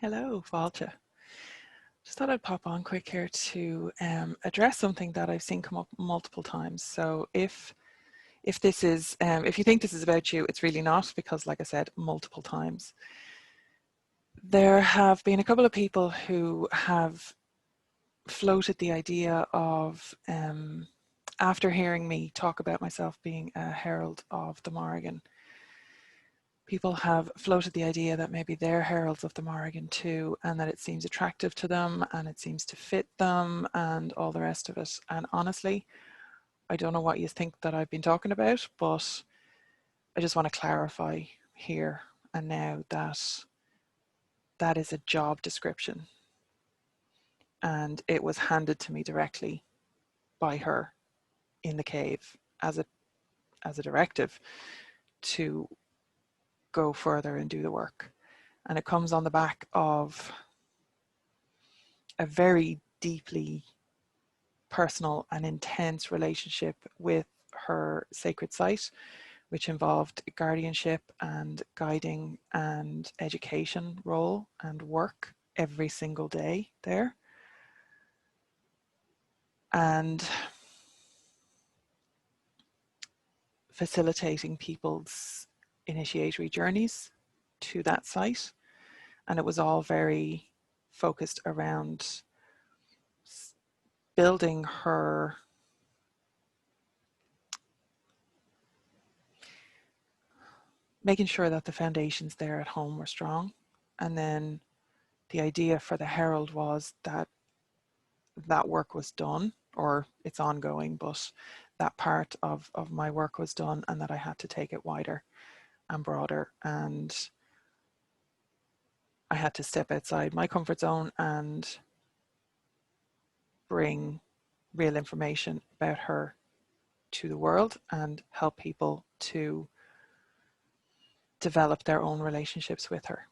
Hello, Valcha. Just thought I'd pop on quick here to address something that I've seen come up multiple times. So if this is, if you think this is about you, it's really not, because like I said, multiple times. There have been a couple of people who have floated the idea of, after hearing me talk about myself being a herald of the Mórrígan, people have floated the idea that maybe they're heralds of the Mórrigan too, and that it seems attractive to them and it seems to fit them and all the rest of it. And honestly, I don't know what you think that I've been talking about, but I just want to clarify here and now that that is a job description, and it was handed to me directly by her in the cave as a directive to go further and do the work. And it comes on the back of a very deeply personal and intense relationship with her sacred site, which involved guardianship and guiding and education role and work every single day there. And facilitating people's initiatory journeys to that site. And it was all very focused around building her making sure that the foundations there at home were strong. And then the idea for the Herald was that that work was done, or it's ongoing, but that part of my work was done, and that I had to take it wider and broader, and I had to step outside my comfort zone and bring real information about her to the world and help people to develop their own relationships with her.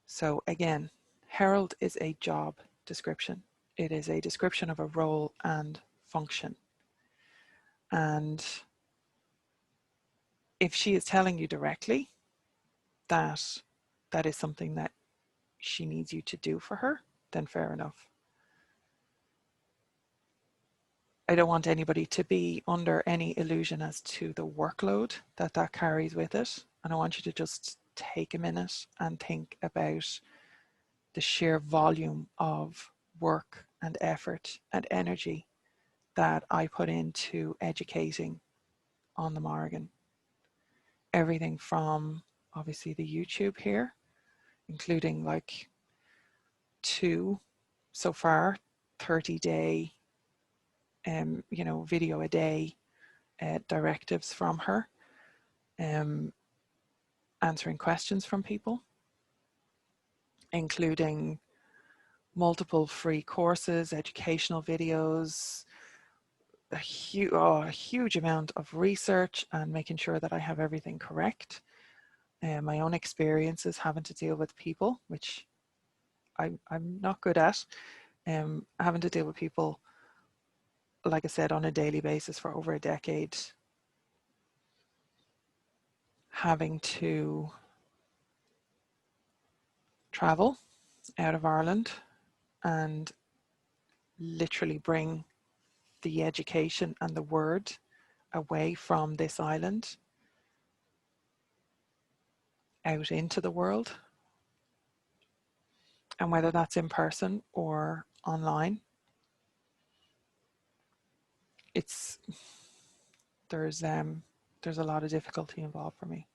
So again, herald is a job description. It is a description of a role and function. And if she is telling you directly that that is something that she needs you to do for her, then fair enough. I don't want anybody to be under any illusion as to the workload that that carries with it. And I want you to just take a minute and think about the sheer volume of work and effort and energy that I put into educating on the Morrigan. Everything from obviously the YouTube here, including like 2 so far 30-day video a day directives from her, answering questions from people, including multiple free courses, educational videos, a huge amount of research, and making sure that I have everything correct. My own experiences having to deal with people, which I'm not good at, having to deal with people, like I said, on a daily basis for over a decade, having to travel out of Ireland and literally bring the education and the word away from this island out into the world, and whether that's in person or online, there's a lot of difficulty involved for me.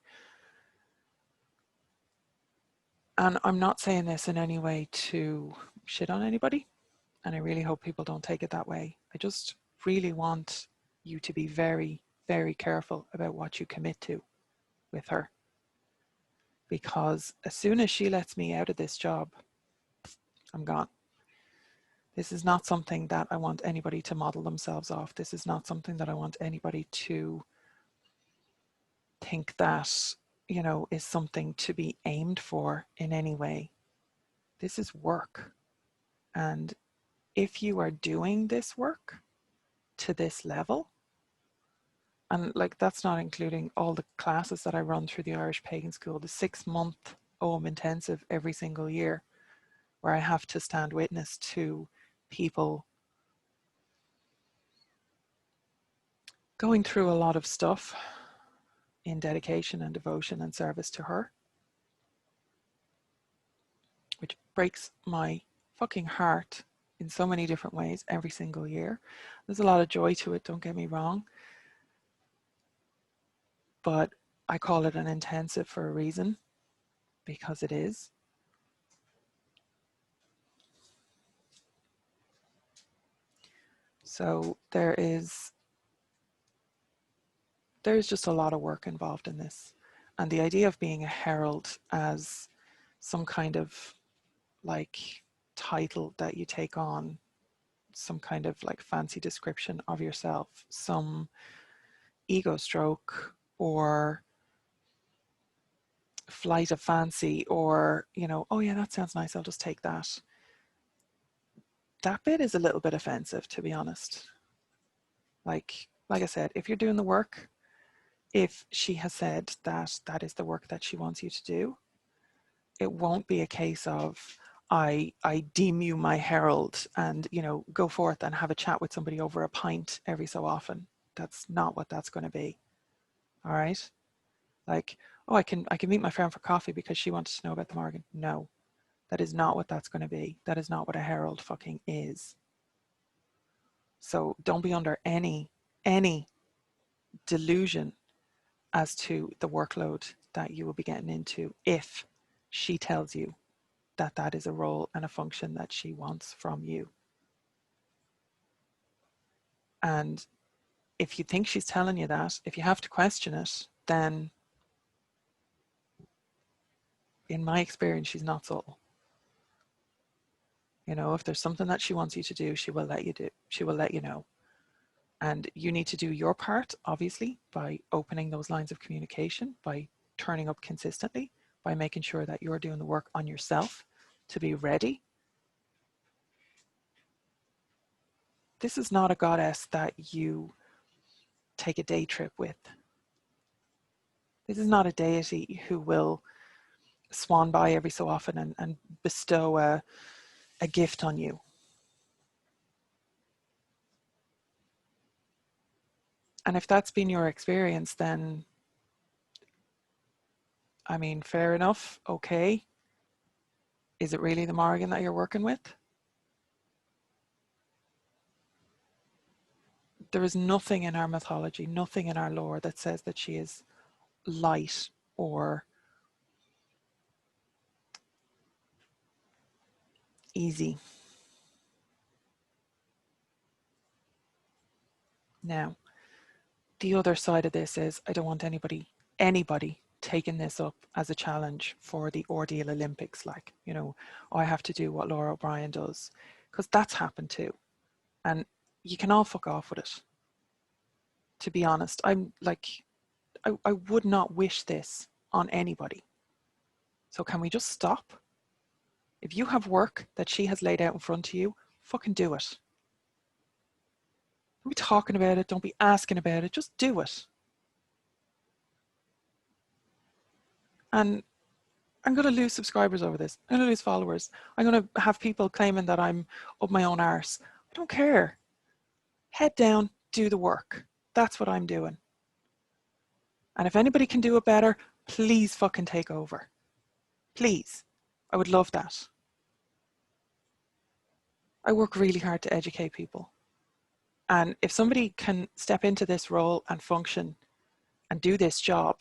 And I'm not saying this in any way to shit on anybody, and I really hope people don't take it that way. I just really want you to be very, very careful about what you commit to with her. Because as soon as she lets me out of this job, I'm gone. This is not something that I want anybody to model themselves off. This is not something that I want anybody to think that, is something to be aimed for in any way. This is work. And if you are doing this work to this level, and like that's not including all the classes that I run through the Irish Pagan School, the 6-month intensive every single year, where I have to stand witness to people going through a lot of stuff in dedication and devotion and service to her, which breaks my fucking heart in so many different ways every single year. There's a lot of joy to it, don't get me wrong, but I call it an intensive for a reason, because it is. So there's just a lot of work involved in this. And the idea of being a herald as some kind of like title that you take on, some kind of like fancy description of yourself, some ego stroke or flight of fancy, or, you know, oh yeah, that sounds nice, I'll just take that. That bit is a little bit offensive, to be honest. Like I said, if you're doing the work, if she has said that that is the work that she wants you to do, it won't be a case of I deem you my herald and, you know, go forth and have a chat with somebody over a pint every so often. That's not what that's going to be. All right. Like, oh, I can meet my friend for coffee because she wanted to know about the Morrigan. No, that is not what that's going to be. That is not what a herald fucking is. So don't be under any delusion as to the workload that you will be getting into if she tells you that that is a role and a function that she wants from you. And if you think she's telling you that, if you have to question it, then in my experience, she's not subtle. You know, if there's something that she wants you to do, she will let you do. She will let you know. And you need to do your part, obviously, by opening those lines of communication, by turning up consistently, by making sure that you're doing the work on yourself to be ready. This is not a goddess that you take a day trip with. This is not a deity who will swan by every so often and bestow a gift on you. And if that's been your experience, then, I mean, fair enough, okay. Is it really the Morrigan that you're working with? There is nothing in our mythology, nothing in our lore that says that she is light or easy. Now, the other side of this is I don't want anybody taking this up as a challenge for the Ordeal Olympics, like, you know, I have to do what Lora O'Brien does, because that's happened too. And you can all fuck off with it. To be honest, I'm like, I would not wish this on anybody. So can we just stop? If you have work that she has laid out in front of you, fucking do it. Don't be talking about it. Don't be asking about it. Just do it. And I'm going to lose subscribers over this. I'm going to lose followers. I'm going to have people claiming that I'm up my own arse. I don't care. Head down, do the work. That's what I'm doing. And if anybody can do it better, please fucking take over. Please. I would love that. I work really hard to educate people. And if somebody can step into this role and function and do this job,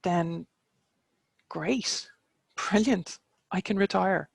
then great, brilliant, I can retire.